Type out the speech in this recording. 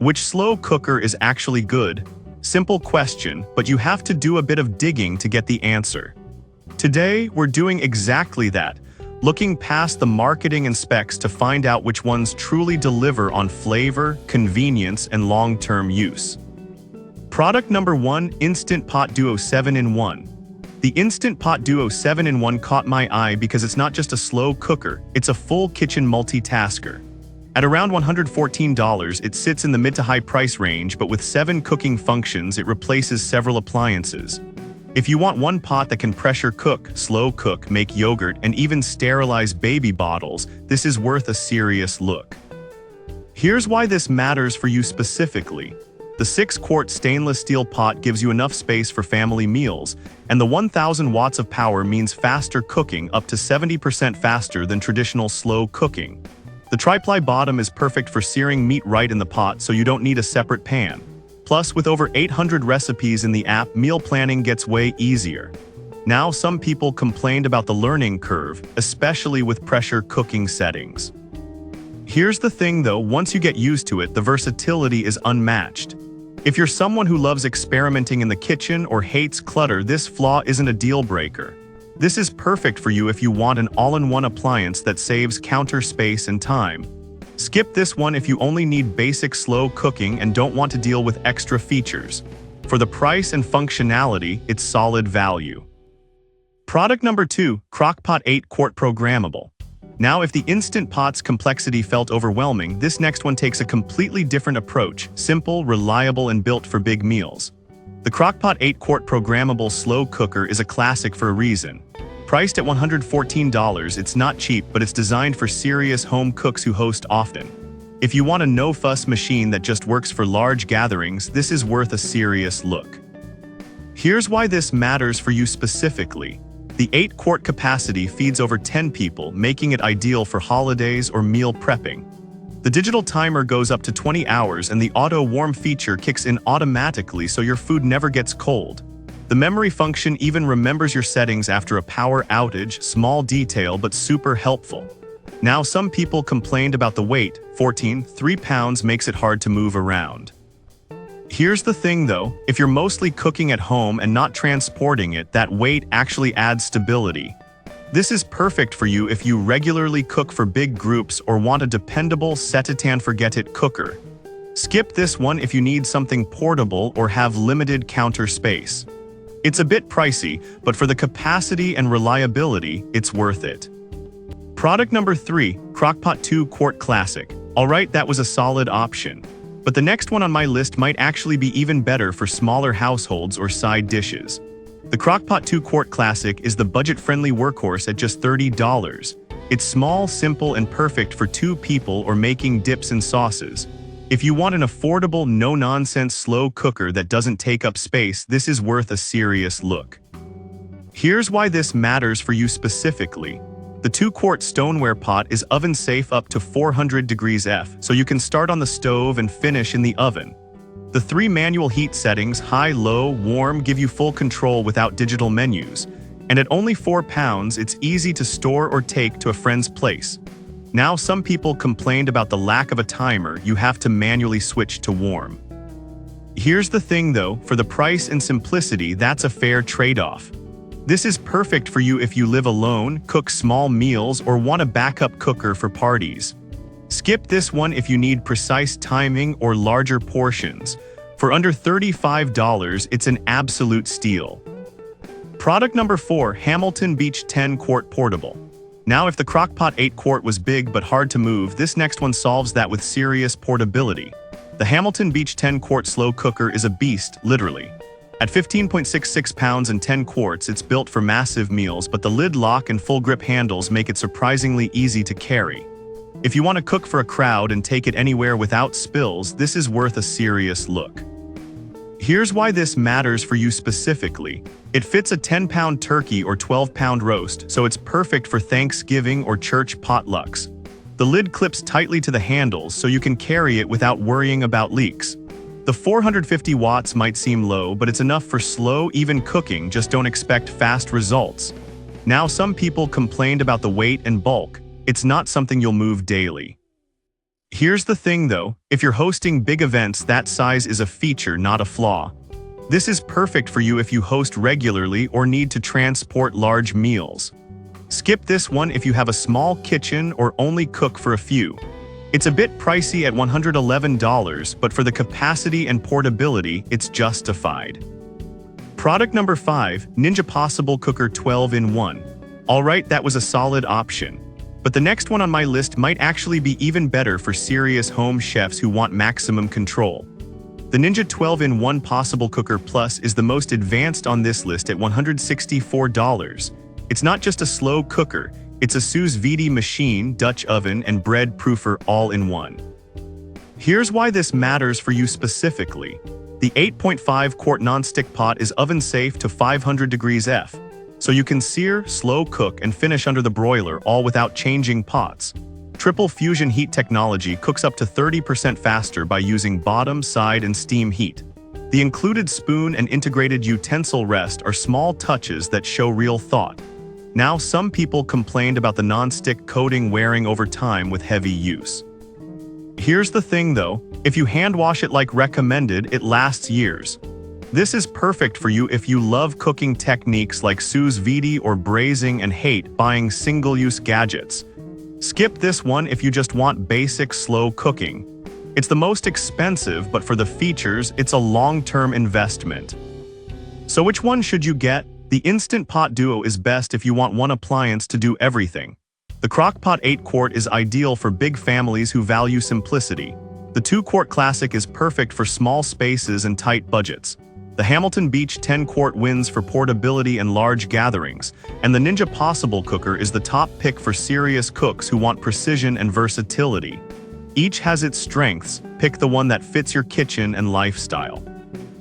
Which slow cooker is actually good? Simple question, but you have to do a bit of digging to get the answer. Today, we're doing exactly that, looking past the marketing and specs to find out which ones truly deliver on flavor, convenience, and long-term use. Product number 1, Instant Pot Duo 7-in-1. The Instant Pot Duo 7-in-1 caught my eye because it's not just a slow cooker, it's a full kitchen multitasker. At around $114, it sits in the mid to high price range, but with 7 cooking functions, it replaces several appliances. If you want one pot that can pressure cook, slow cook, make yogurt, and even sterilize baby bottles, this is worth a serious look. Here's why this matters for you specifically. The 6-quart stainless steel pot gives you enough space for family meals, and the 1000 watts of power means faster cooking, up to 70% faster than traditional slow cooking. The tri-ply bottom is perfect for searing meat right in the pot, so you don't need a separate pan. Plus, with over 800 recipes in the app, meal planning gets way easier. Now, some people complained about the learning curve, especially with pressure cooking settings. Here's the thing though, once you get used to it, the versatility is unmatched. If you're someone who loves experimenting in the kitchen or hates clutter, this flaw isn't a deal breaker. This is perfect for you if you want an all-in-one appliance that saves counter space and time. Skip this one if you only need basic slow cooking and don't want to deal with extra features. For the price and functionality, it's solid value. Product number 2, Crockpot 8-quart programmable. Now, if the Instant Pot's complexity felt overwhelming, this next one takes a completely different approach, simple, reliable, and built for big meals. The Crockpot 8-quart programmable slow cooker is a classic for a reason. Priced at $114, it's not cheap, but it's designed for serious home cooks who host often. If you want a no-fuss machine that just works for large gatherings, this is worth a serious look. Here's why this matters for you specifically. The 8-quart capacity feeds over 10 people, making it ideal for holidays or meal prepping. The digital timer goes up to 20 hours and the auto-warm feature kicks in automatically so your food never gets cold. The memory function even remembers your settings after a power outage, small detail but super helpful. Now, some people complained about the weight, 3 pounds makes it hard to move around. Here's the thing though, if you're mostly cooking at home and not transporting it, that weight actually adds stability. This is perfect for you if you regularly cook for big groups or want a dependable set-it-and-forget-it cooker. Skip this one if you need something portable or have limited counter space. It's a bit pricey, but for the capacity and reliability, it's worth it. Product number 3, Crockpot 2-quart Classic. Alright, that was a solid option. But the next one on my list might actually be even better for smaller households or side dishes. The Crockpot 2-quart Classic is the budget-friendly workhorse at just $30. It's small, simple, and perfect for 2 people or making dips and sauces. If you want an affordable, no-nonsense slow cooker that doesn't take up space, this is worth a serious look. Here's why this matters for you specifically. The 2-quart stoneware pot is oven-safe up to 400 degrees F, so you can start on the stove and finish in the oven. The 3 manual heat settings, high, low, warm, give you full control without digital menus. And at only 4 pounds, it's easy to store or take to a friend's place. Now, some people complained about the lack of a timer, you have to manually switch to warm. Here's the thing though, for the price and simplicity, that's a fair trade-off. This is perfect for you if you live alone, cook small meals, or want a backup cooker for parties. Skip this one if you need precise timing or larger portions. For under $35, it's an absolute steal. Product number 4, Hamilton Beach 10-quart Portable. Now, if the Crockpot 8-quart was big but hard to move, this next one solves that with serious portability. The Hamilton Beach 10-quart slow cooker is a beast, literally. At 15.66 pounds and 10 quarts, it's built for massive meals, but the lid lock and full grip handles make it surprisingly easy to carry. If you want to cook for a crowd and take it anywhere without spills, this is worth a serious look. Here's why this matters for you specifically. It fits a 10-pound turkey or 12-pound roast, so it's perfect for Thanksgiving or church potlucks. The lid clips tightly to the handles so you can carry it without worrying about leaks. The 450 watts might seem low, but it's enough for slow, even cooking, just don't expect fast results. Now, some people complained about the weight and bulk. It's not something you'll move daily. Here's the thing though, if you're hosting big events, that size is a feature, not a flaw. This is perfect for you if you host regularly or need to transport large meals. Skip this one if you have a small kitchen or only cook for a few. It's a bit pricey at $111, but for the capacity and portability, it's justified. Product number 5, Ninja Possible Cooker 12-in-1. Alright, that was a solid option. But the next one on my list might actually be even better for serious home chefs who want maximum control. The Ninja 12-in-1 Possible Cooker Plus is the most advanced on this list at $164. It's not just a slow cooker, it's a sous vide machine, Dutch oven, and bread proofer all in one. Here's why this matters for you specifically. The 8.5 quart nonstick pot is oven safe to 500 degrees F, so you can sear, slow cook, and finish under the broiler all without changing pots. Triple fusion heat technology cooks up to 30% faster by using bottom, side, and steam heat. The included spoon and integrated utensil rest are small touches that show real thought. Now, some people complained about the non-stick coating wearing over time with heavy use. Here's the thing though, if you hand wash it like recommended, it lasts years. This is perfect for you if you love cooking techniques like sous vide or braising and hate buying single-use gadgets. Skip this one if you just want basic slow cooking. It's the most expensive, but for the features, it's a long-term investment. So which one should you get? The Instant Pot Duo is best if you want one appliance to do everything. The Crockpot 8-quart is ideal for big families who value simplicity. The 2-quart Classic is perfect for small spaces and tight budgets. The Hamilton Beach 10-quart wins for portability and large gatherings, and the Ninja Possible Cooker is the top pick for serious cooks who want precision and versatility. Each has its strengths, pick the one that fits your kitchen and lifestyle.